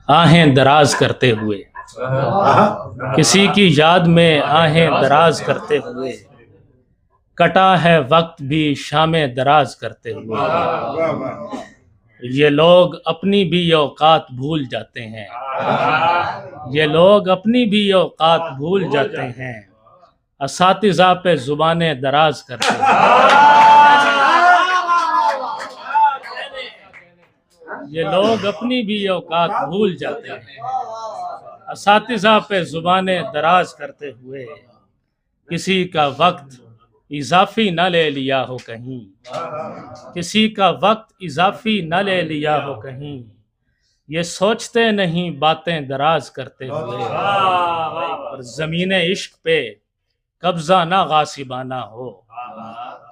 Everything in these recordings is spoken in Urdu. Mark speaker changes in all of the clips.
Speaker 1: آہیں دراز کرتے ہوئے، کسی کی یاد میں آہیں دراز کرتے ہوئے، کٹا ہے وقت بھی شام دراز کرتے ہوئے۔ یہ لوگ اپنی بھی اوقات بھول جاتے ہیں، یہ لوگ اپنی بھی اوقات بھول جاتے ہیں، اساتذہ پہ زبانیں دراز کرتے ہیں۔ یہ لوگ اپنی بھی اوقات بھول جاتے ہیں، اساتذہ پہ زبانیں دراز کرتے ہوئے، کسی کا وقت اضافی نہ لے لیا ہو کہیں، کسی کا وقت اضافی نہ لے لیا ہو کہیں، یہ سوچتے نہیں باتیں دراز کرتے ہوئے، اور زمین عشق پہ قبضہ نہ غاصبانہ ہو،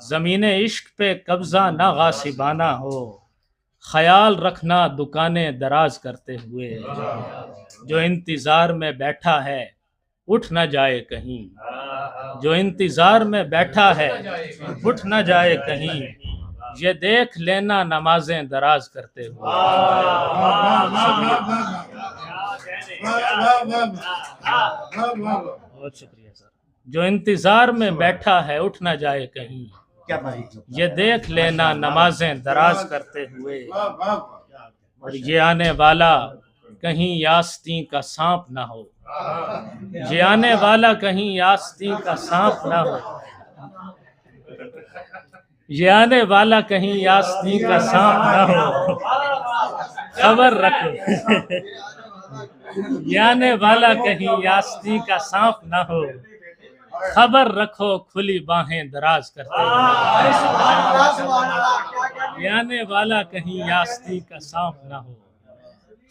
Speaker 1: زمین عشق پہ قبضہ نہ غاصبانہ ہو، خیال رکھنا دکانیں دراز کرتے ہوئے، جو انتظار میں بیٹھا ہے اٹھ نہ جائے کہیں، جو انتظار میں بیٹھا ہے اٹھ نہ جائے کہیں، یہ دیکھ لینا نمازیں دراز کرتے ہوئے۔ بہت شکریہ سر۔ جو انتظار میں بیٹھا ہے اٹھ نہ جائے کہیں، یہ دیکھ لینا نمازیں دراز کرتے ہوئے، اور یہ آنے والا کہیں آستین کا سانپ نہ ہو، یہ آنے والا کہیں آستین کا سانپ نہ ہو، یہ آنے والا کہیں آستین کا سانپ نہ ہو، خبر رکھو، یہ آنے والا کہیں آستین کا سانپ نہ ہو، خبر رکھو کھلی باہیں دراز کرتے ہوئے، یہ آنے والا کہیں آستین کا سانپ نہ ہو،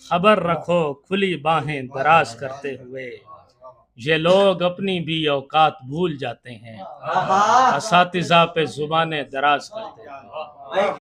Speaker 1: خبر رکھو کھلی باہیں دراز کرتے ہوئے، یہ لوگ اپنی بھی اوقات بھول جاتے ہیں، اساتذہ پہ زبانیں دراز کرتے ہیں۔